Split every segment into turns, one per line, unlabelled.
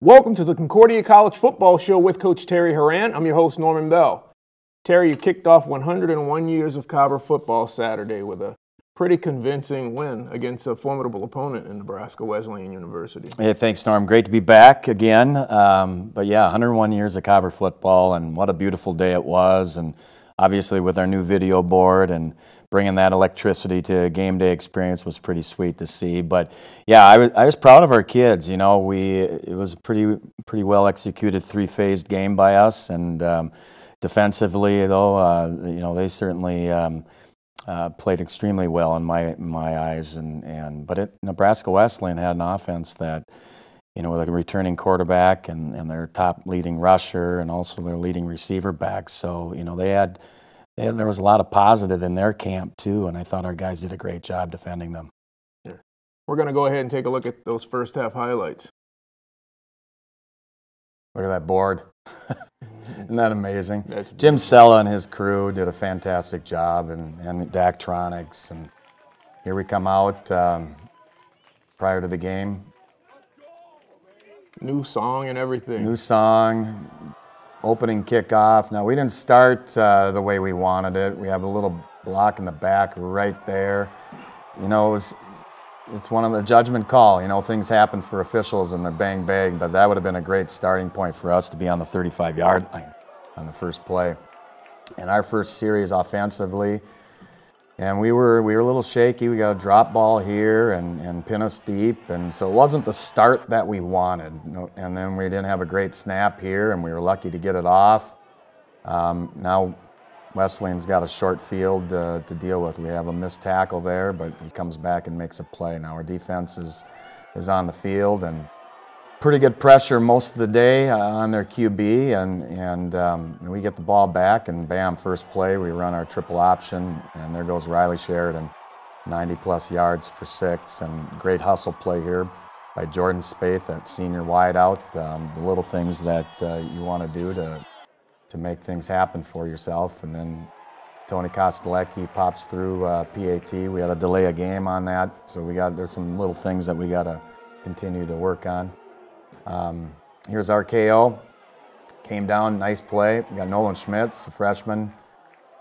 Welcome to the Concordia College Football Show with Coach Terry Horan. I'm your host, Norman Bell. Terry, you kicked off 101 years of Cobber football Saturday with a pretty convincing win against a formidable opponent in Nebraska Wesleyan University.
Hey, thanks, Norm. Great to be back again. But yeah, 101 years of Cobber football, and what a beautiful day it was. And obviously with our new video board and bringing that electricity to a game day experience was pretty sweet to see. But yeah, I was proud of our kids. You know, it was a pretty well executed three-phased game by us, and defensively though, you know, they certainly played extremely well in my eyes. But Nebraska Wesleyan had an offense that, you know, with a returning quarterback and their top leading rusher and also their leading receiver back. So, you know, there was a lot of positive in their camp too, and I thought our guys did a great job defending them.
Yeah. We're going to go ahead and take a look at those first half highlights.
Look at that board. Isn't that amazing? Jim Sella and his crew did a fantastic job, and Daktronics. And here we come out prior to the game.
New song and everything.
New song, opening kickoff. Now, we didn't start the way we wanted it. We have a little block in the back right there. You know, it's one of the judgment call. You know, things happen for officials and they're bang, bang, but that would have been a great starting point for us to be on the 35-yard line on the first play. And our first series offensively, and we were a little shaky. We got a drop ball here and pin us deep, and so it wasn't the start that we wanted. And then we didn't have a great snap here, and we were lucky to get it off. Now Wesleyan's got a short field to deal with. We have a missed tackle there, but he comes back and makes a play. Now our defense is on the field, and pretty good pressure most of the day on their QB, and we get the ball back, and bam, first play, we run our triple option, and there goes Riley Sheridan, 90-plus yards for 6, and great hustle play here by Jordan Spaeth, that senior wideout. The little things that you want to do to make things happen for yourself. And then Tony Kostelecki pops through PAT. We had a delay of game on that, so there's some little things that we got to continue to work on. Here's our KO. Came down, nice play. We got Nolan Schmitz, a freshman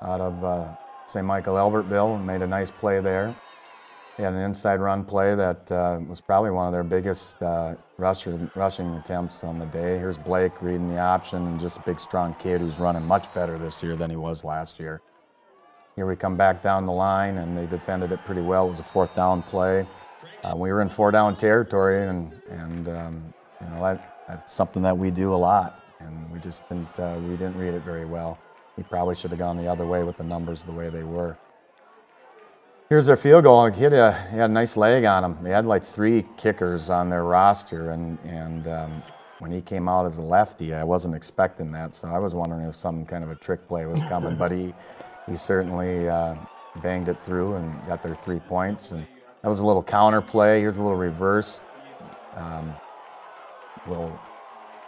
out of St. Michael Albertville, and made a nice play there. He had an inside run play that was probably one of their biggest rushing attempts on the day. Here's Blake reading the option, and just a big, strong kid who's running much better this year than he was last year. Here we come back down the line, and they defended it pretty well. It was a 4th down play. We were in 4-down territory, and you know, that's something that we do a lot, and we just didn't read it very well. He probably should have gone the other way with the numbers the way they were. Here's their field goal. He had a nice leg on him. They had like 3 kickers on their roster, and when he came out as a lefty, I wasn't expecting that, so I was wondering if some kind of a trick play was coming, but he certainly banged it through and got their 3 points. And that was a little counter play. Here's a little reverse.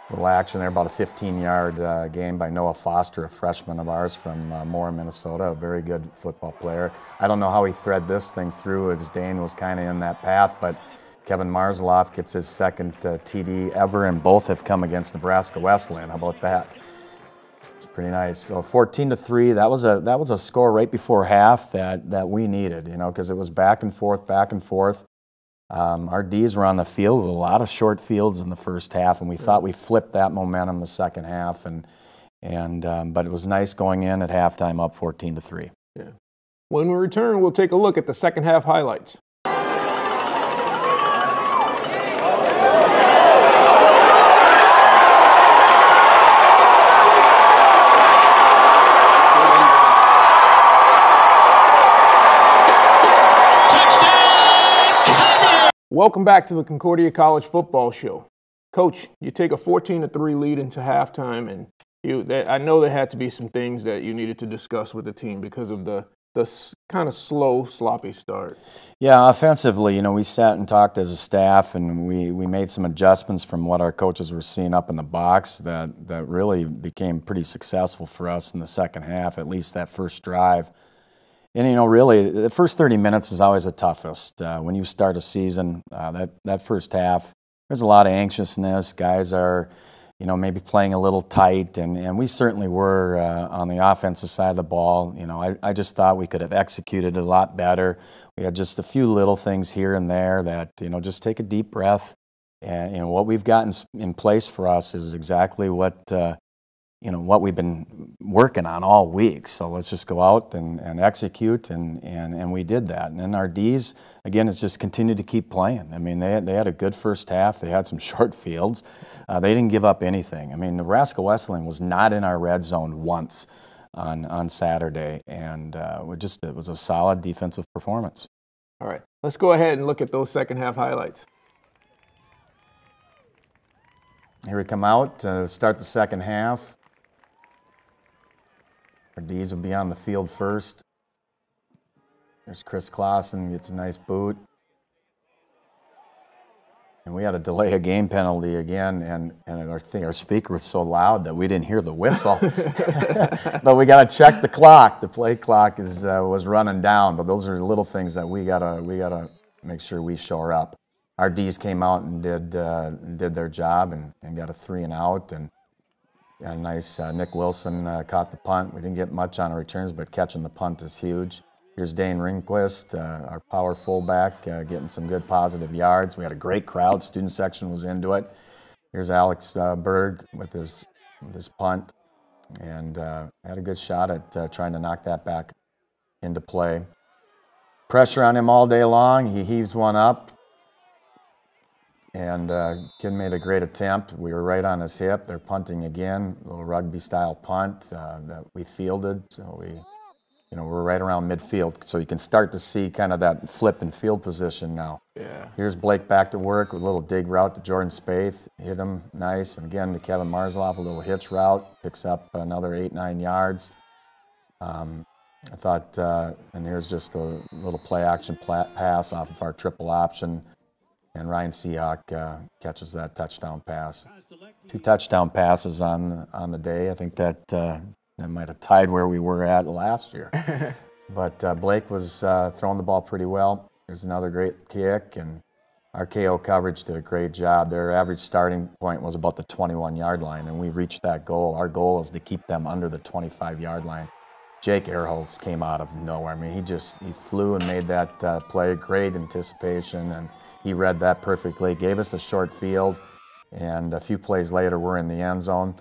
Little action there, about a 15-yard game by Noah Foster, a freshman of ours from Moore, Minnesota, a very good football player. I don't know how he thread this thing through, as Dane was kind of in that path, but Kevin Marzloff gets his second TD ever, and both have come against Nebraska Wesleyan. How about that? It's pretty nice. So 14-3, that was a score right before half that we needed, you know, because it was back and forth, back and forth. Our Ds were on the field with a lot of short fields in the first half, and we thought we flipped that momentum the second half. But it was nice going in at halftime up 14-3.
Yeah. When we return, we'll take a look at the second half highlights. Welcome back to the Concordia College Football Show. Coach, you take a 14-3 lead into halftime, and I know there had to be some things that you needed to discuss with the team because of the kind of slow, sloppy start.
Yeah, offensively, you know, we sat and talked as a staff, and we made some adjustments from what our coaches were seeing up in the box that really became pretty successful for us in the second half, at least that first drive. And, you know, really, the first 30 minutes is always the toughest. When you start a season, that first half, there's a lot of anxiousness. Guys are, you know, maybe playing a little tight, and we certainly were on the offensive side of the ball. You know, I just thought we could have executed a lot better. We had just a few little things here and there that, you know, just take a deep breath. And, you know, what we've gotten in place for us is exactly what, you know, what we've been working on all week. So let's just go out and execute, and we did that. And then our Ds, again, it's just continued to keep playing. I mean, they had a good first half. They had some short fields. They didn't give up anything. I mean, Nebraska Wesleyan was not in our red zone once on Saturday, and it was a solid defensive performance.
All right, let's go ahead and look at those second half highlights.
Here we come out to start the second half. Our Ds will be on the field first. There's Chris Clausen, gets a nice boot. And we had a delay of game penalty again, and I think our speaker was so loud that we didn't hear the whistle. But we got to check the clock. The play clock was running down, but those are little things that we gotta make sure we shore up. Our Ds came out and did their job and got a 3 and out, and a nice Nick Wilson caught the punt. We didn't get much on our returns, but catching the punt is huge. Here's Dane Ringquist, our power fullback, getting some good positive yards. We had a great crowd. Student section was into it. Here's Alex Berg with his punt, and had a good shot at trying to knock that back into play. Pressure on him all day long. He heaves one up. And kid made a great attempt. We were right on his hip. They're punting again, a little rugby-style punt that we fielded. So we're right around midfield. So you can start to see kind of that flip in field position now.
Yeah.
Here's Blake back to work with a little dig route to Jordan Spaeth. Hit him nice. And again to Kevin Marzloff, a little hitch route. Picks up another 8-9 yards. I thought, and here's just a little play-action pass off of our triple option. And Ryan Seahawk catches that touchdown pass. 2 touchdown passes on the day. I think that might have tied where we were at last year. But Blake was throwing the ball pretty well. There's another great kick, and our KO coverage did a great job. Their average starting point was about the 21-yard line, and we reached that goal. Our goal is to keep them under the 25-yard line. Jake Ehrholz came out of nowhere. I mean, he flew and made that play. Great anticipation, and he read that perfectly, gave us a short field, and a few plays later, we're in the end zone.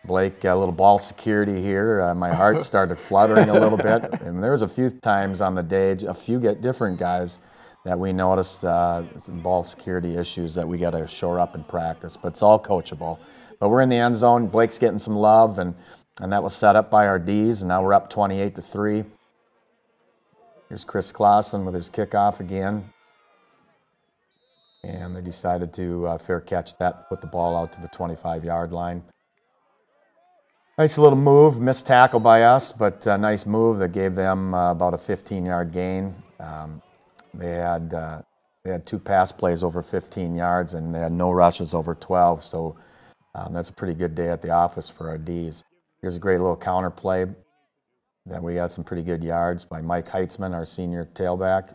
Blake, a little ball security here. My heart started fluttering a little bit. And there was a few times on the day, a few different guys that we noticed some ball security issues that we got to shore up in practice. But it's all coachable. But we're in the end zone. Blake's getting some love, and that was set up by our Ds, and now we're up 28-3. Here's Chris Clausen with his kickoff again. And they decided to fair catch that, put the ball out to the 25-yard line. Nice little move, missed tackle by us, but a nice move that gave them about a 15-yard gain. They had 2 pass plays over 15 yards, and they had no rushes over 12, so that's a pretty good day at the office for our Ds. Here's a great little counter play that we got some pretty good yards by Mike Heitzman, our senior tailback.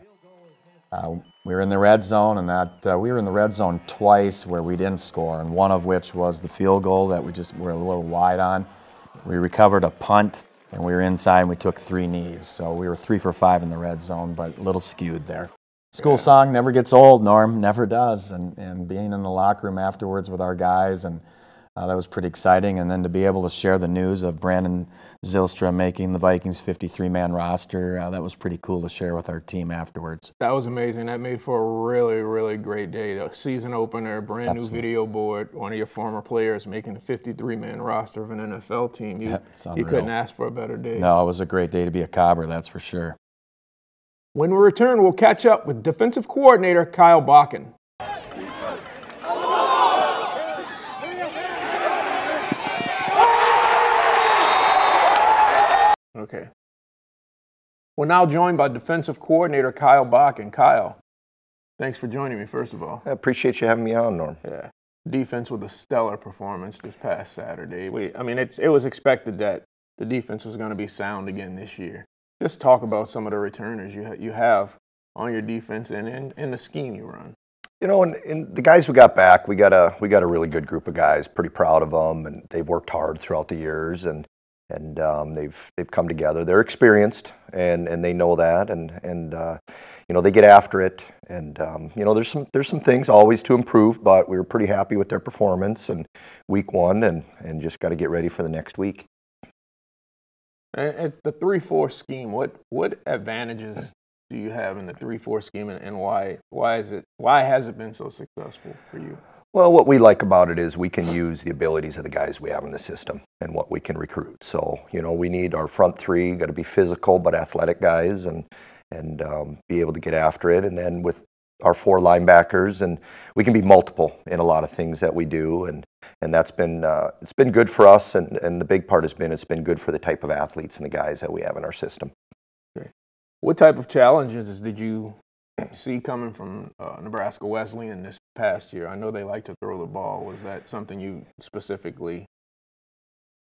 We were in the red zone, and we were in the red zone twice where we didn't score, and one of which was the field goal that we just were a little wide on. We recovered a punt, and we were inside, and we took 3 knees. So we were 3 for 5 in the red zone, but a little skewed there. School song never gets old, Norm, never does. And being in the locker room afterwards with our guys, and that was pretty exciting. And then to be able to share the news of Brandon Zylstra making the Vikings 53-man roster, that was pretty cool to share with our team afterwards.
That was amazing. That made for a really, really great day. The season opener, brand new video board, one of your former players making the 53-man roster of an NFL team. You couldn't ask for a better day.
No, it was a great day to be a Cobber, that's for sure.
When we return, we'll catch up with defensive coordinator Kyle Bakken. Okay. We're now joined by defensive coordinator Kyle Bakken. Kyle, thanks for joining me, first of all.
I appreciate you having me on, Norm.
Yeah. Defense with a stellar performance this past Saturday. It was expected that the defense was going to be sound again this year. Just talk about some of the returners you have on your defense and the scheme you run.
You know, and the guys we got back, we got a really good group of guys. Pretty proud of them, and they've worked hard throughout the years, and they've come together. They're experienced, and they know that, and you know, they get after it. And you know, there's some things always to improve, but we were pretty happy with their performance in week 1, and just got to get ready for the next week.
And the 3-4 scheme, what advantages do you have in the 3-4 scheme, and why has it been so successful for you?
Well, what we like about it is we can use the abilities of the guys we have in the system and what we can recruit. So, you know, we need our front 3, got to be physical but athletic guys, and be able to get after it. And then with our 4 linebackers, and we can be multiple in a lot of things that we do, and that's been it's been good for us. And the big part has been it's been good for the type of athletes and the guys that we have in our system.
Okay. What type of challenges did you see coming from Nebraska Wesleyan this past year? I know they like to throw the ball. Was that something you specifically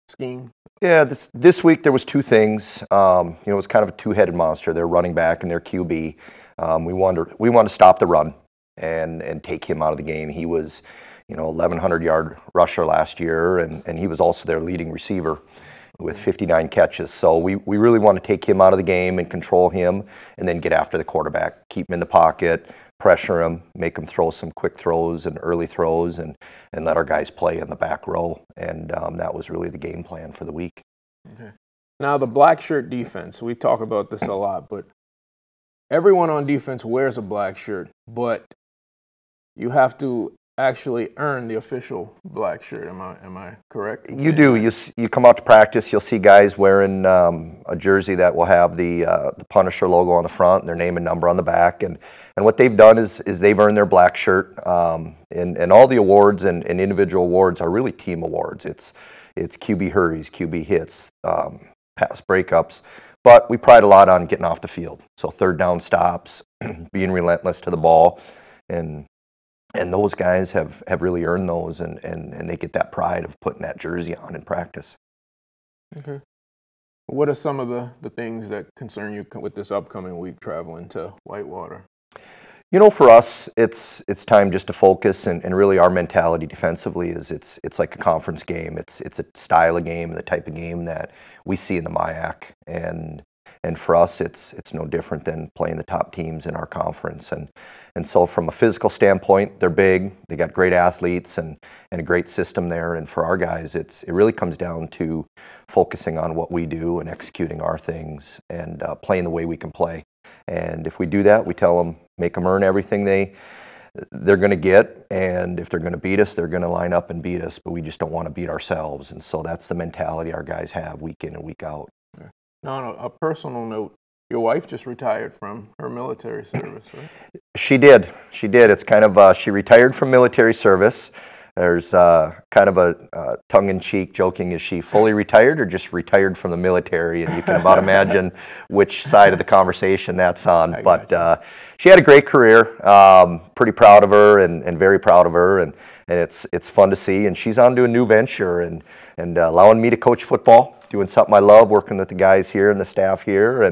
schemed?
Yeah, this week there was 2 things. You know, it was kind of a 2-headed monster. Their running back and their QB. We wanted to stop the run and take him out of the game. He was, you know, 1,100-yard rusher last year, and he was also their leading receiver with 59 catches. So we really want to take him out of the game and control him, and then get after the quarterback, keep him in the pocket, pressure him, make him throw some quick throws and early throws, and let our guys play in the back row. And that was really the game plan for the week.
Okay. Now, the black shirt defense, we talk about this a lot, but everyone on defense wears a black shirt, but you have to actually earn the official black shirt. Am I correct?
You do. You come out to practice, you'll see guys wearing a jersey that will have the Punisher logo on the front and their name and number on the back. And what they've done is they've earned their black shirt. And all the awards and individual awards are really team awards. It's QB hurries, QB hits, pass breakups. But we pride a lot on getting off the field. So 3rd down stops, being relentless to the ball, and those guys have really earned those, and they get that pride of putting that jersey on in practice.
Okay. What are some of the things that concern you with this upcoming week traveling to Whitewater?
You know, for us, it's time just to focus, and really our mentality defensively is it's like a conference game. It's a style of game, the type of game that we see in the MIAC, and for us, it's no different than playing the top teams in our conference. And so from a physical standpoint, they're big. They got great athletes and a great system there. And for our guys, it really comes down to focusing on what we do and executing our things and playing the way we can play. And if we do that, we tell them, make them earn everything they're going to get. And if they're going to beat us, they're going to line up and beat us. But we just don't want to beat ourselves. And so that's the mentality our guys have week in and week out.
Now, on a personal note, your wife just retired from her military service, right?
She did. It's kind of, she retired from military service. There's kind of a tongue-in-cheek joking, is she fully retired or just retired from the military? And you can about imagine which side of the conversation that's on. But she had a great career. Pretty proud of her and very proud of her. And it's fun to see. And she's on to a new venture and allowing me to coach football. Doing something I love, working with the guys here and the staff here,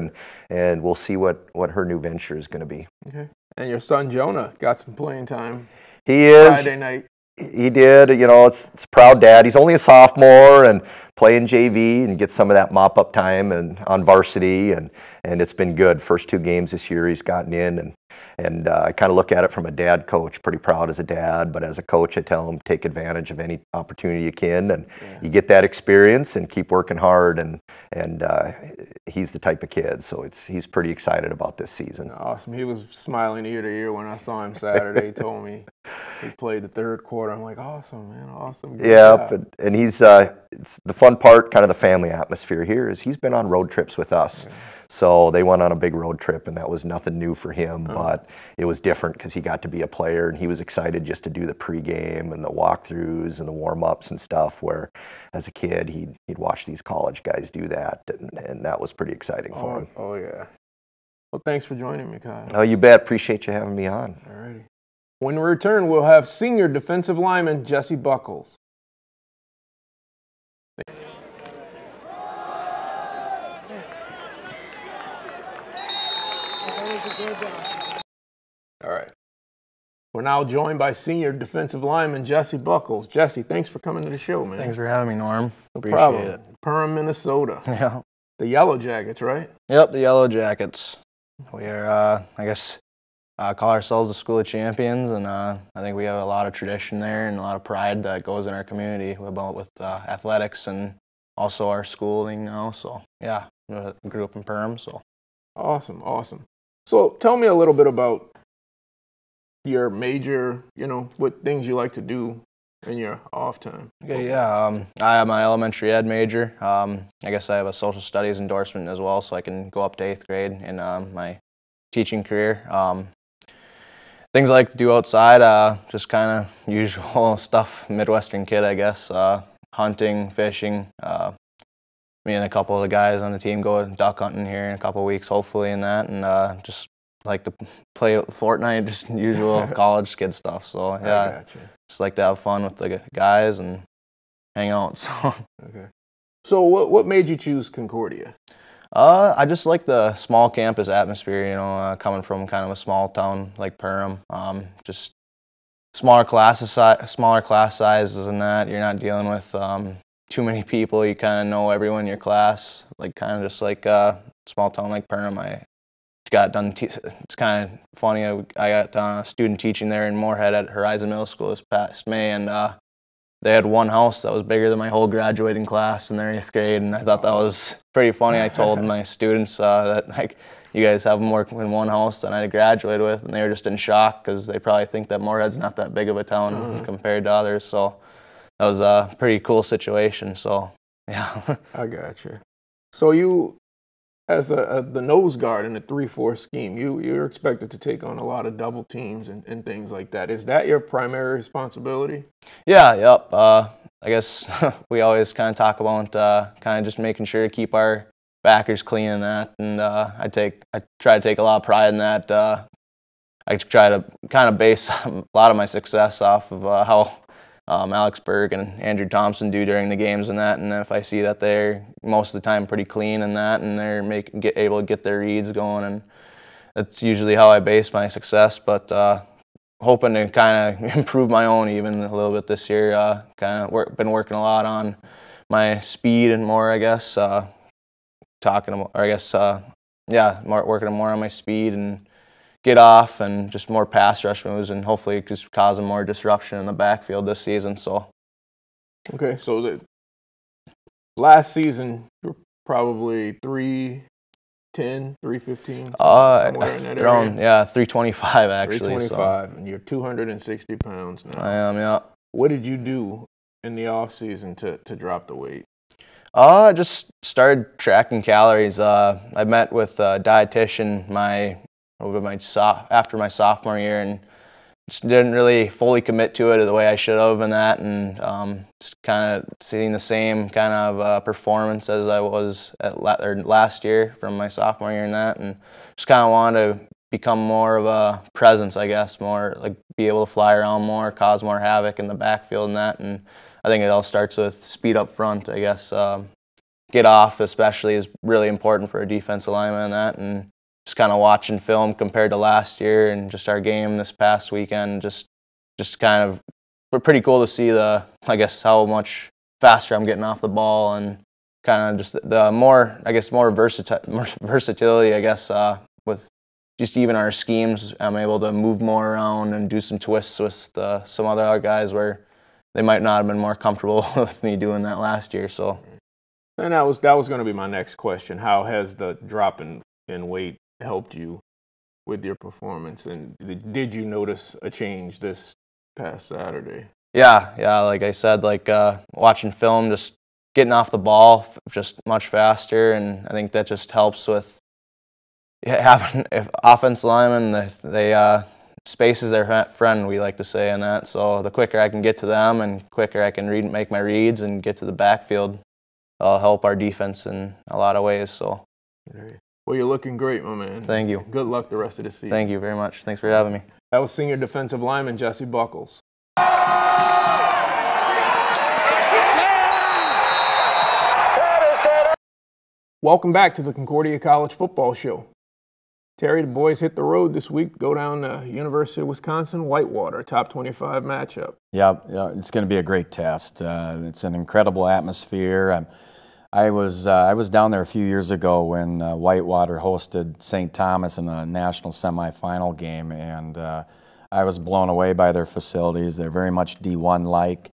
and we'll see what her new venture is going to be.
Okay. And your son Jonah got some playing time.
He is.
Friday night.
He did. You know, it's a proud dad. He's only a sophomore and playing JV and get some of that mop-up time and on varsity, and it's been good. First 2 games this year he's gotten in, and I kind of look at it from a dad coach. Pretty proud as a dad, but as a coach I tell him take advantage of any opportunity you can, and you get that experience and keep working hard, and he's the type of kid, so he's pretty excited about this season.
Awesome. He was smiling ear to ear when I saw him Saturday. He told me he played the 3rd quarter. I'm like, awesome, man, awesome.
Yeah, and he's it's the fun part, kind of the family atmosphere here, is he's been on road trips with us. Yeah. So they went on a big road trip, and that was nothing new for him, but it was different because he got to be a player, and he was excited just to do the pregame and the walkthroughs and the warm-ups and stuff, where as a kid he'd watch these college guys do that, and that was pretty exciting for him.
Oh, yeah. Well, thanks for joining me, Kyle.
Oh, you bet. Appreciate you having me on.
All righty. When we return, we'll have senior defensive lineman Jesse Bucholz. All right. We're now joined by senior defensive lineman Jesse Bucholz. Jesse, thanks for coming to the show, man.
Thanks for having me, Norm.
No
Appreciate
problem.
it.
Perham, Minnesota.
Yeah.
The Yellow Jackets, right?
Yep, the Yellow Jackets. We are, call ourselves the School of Champions, and I think we have a lot of tradition there and a lot of pride that goes in our community with athletics and also our schooling now. So, yeah, I grew up in Perham, so.
Awesome, awesome. So tell me a little bit about your major, what things you like to do in your off time.
Okay, yeah, I have my elementary ed major. I have a social studies endorsement as well, so I can go up to 8th grade in my teaching career. Things I like to do outside, just kind of usual stuff, Midwestern kid, I guess. Hunting, fishing. Me and a couple of the guys on the team go duck hunting here in a couple of weeks, hopefully, and just like to play Fortnite, just usual college kid stuff. So yeah, just like to have fun with the guys and hang out. So
okay. So what made you choose Concordia?
I just like the small campus atmosphere. Coming from kind of a small town like Perham, just smaller class sizes and that. You're not dealing with too many people. You kind of know everyone in your class. Like kind of just like a small town like Perham. I got done. It's kind of funny. I got done student teaching there in Moorhead at Horizon Middle School this past May, and they had one house that was bigger than my whole graduating class in their 8th grade, and I thought that was pretty funny. I told my students that like you guys have more in one house than I graduated with, and they were just in shock because they probably think that Moorhead's not that big of a town compared to others. So that was a pretty cool situation. So yeah.
I got you. So you, as the nose guard in the 3-4 scheme, you're expected to take on a lot of double teams and things like that. Is that your primary responsibility? Yeah,
yep. I guess we always kind of talk about kind of just making sure to keep our backers clean in that, and I try to take a lot of pride in that. I try to kind of base a lot of my success off of how Alex Berg and Andrew Thompson do during the games and that, and if I see that they're most of the time pretty clean and that, and they're able to get their reads going, and that's usually how I base my success. But hoping to kind of improve my own even a little bit this year. Been working a lot on my speed and more, I guess. Working more on my speed and get off and just more pass rush moves, and hopefully just causing more disruption in the backfield this season. So,
okay, so the last season you were probably 310, 315, somewhere in that area.
Yeah, 325 actually.
325,
so.
And you're 260 pounds now.
I am, yeah.
What did you do in the off season to drop the weight?
I just started tracking calories. I met with a dietitian after my sophomore year, and just didn't really fully commit to it the way I should have and that, and just kind of seeing the same kind of performance as I was at last year from my sophomore year and that, and just kind of wanted to become more of a presence, I guess, more like be able to fly around more, cause more havoc in the backfield and that, and I think it all starts with speed up front, I guess. Get off especially is really important for a defensive lineman and that, and just kind of watching film compared to last year and just our game this past weekend, just kind of pretty cool to see how much faster I'm getting off the ball, and kind of just the more versatility, I guess, with just even our schemes. I'm able to move more around and do some twists with some other guys where they might not have been more comfortable with me doing that last year. So,
and that was going to be my next question. How has the drop in weight helped you with your performance, and did you notice a change this past Saturday?
Yeah, like I said, watching film, just getting off the ball just much faster, and I think that just helps with having offensive linemen. They space is their friend, we like to say, and that. So the quicker I can get to them and quicker I can make my reads and get to the backfield, it'll help our defense in a lot of ways. So.
Well, you're looking great, my man.
Thank you.
Good luck the rest of the season.
Thank you very much. Thanks for having me.
That was senior defensive lineman Jesse Bucholz. Welcome back to the Concordia College Football Show. Terry, the boys hit the road this week, go down to University of Wisconsin-Whitewater, top 25 matchup.
Yeah, it's going to be a great test. It's an incredible atmosphere. I was down there a few years ago when Whitewater hosted St. Thomas in a national semifinal game, and I was blown away by their facilities. They're very much D1-like.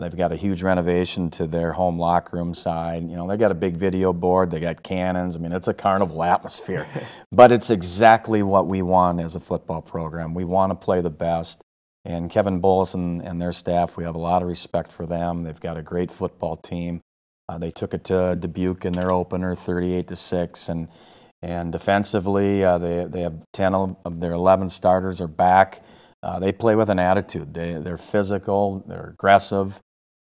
They've got a huge renovation to their home locker room side. You know, they got a big video board. They got cannons. I mean, it's a carnival atmosphere. But it's exactly what we want as a football program. We want to play the best. And Kevin Bucholz and their staff, we have a lot of respect for them. They've got a great football team. They took it to Dubuque in their opener, 38-6. And defensively, they have 10 of their 11 starters are back. They play with an attitude. They're physical, they're aggressive.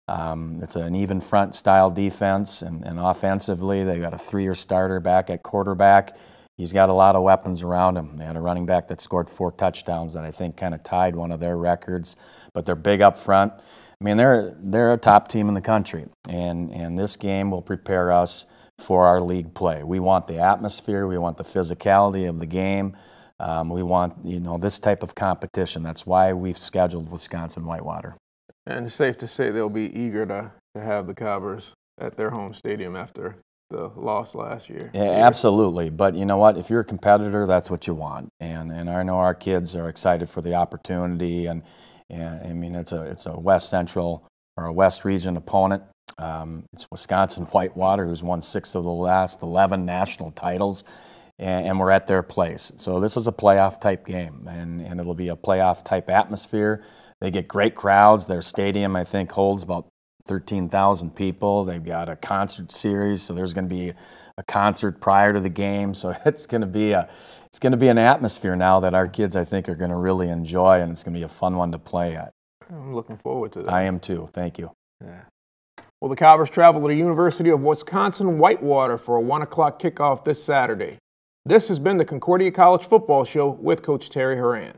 It's an even front style defense, and offensively, they got a 3-year starter back at quarterback. He's got a lot of weapons around him. They had a running back that scored 4 touchdowns that I think kind of tied one of their records, but they're big up front. I mean, they're a top team in the country, and this game will prepare us for our league play. We want the atmosphere, we want the physicality of the game. We want, this type of competition. That's why we've scheduled Wisconsin-Whitewater.
And it's safe to say they'll be eager to have the Cobbers at their home stadium after the loss last year.
Yeah, absolutely. But you know what? If you're a competitor, that's what you want. And I know our kids are excited for the opportunity. And I mean, it's a West Central or a West Region opponent. It's Wisconsin-Whitewater, who's won 6 of the last 11 national titles. And we're at their place. So this is a playoff-type game, and it'll be a playoff-type atmosphere. They get great crowds. Their stadium, I think, holds about 13,000 people. They've got a concert series, so there's going to be a concert prior to the game. So it's going to be an atmosphere now that our kids, I think, are going to really enjoy, and it's going to be a fun one to play at.
I'm looking forward to that.
I am too. Thank you.
Yeah. Well, the Cobbers travel to the University of Wisconsin-Whitewater for a 1 o'clock kickoff this Saturday. This has been the Concordia College Football Show with Coach Terry Horan.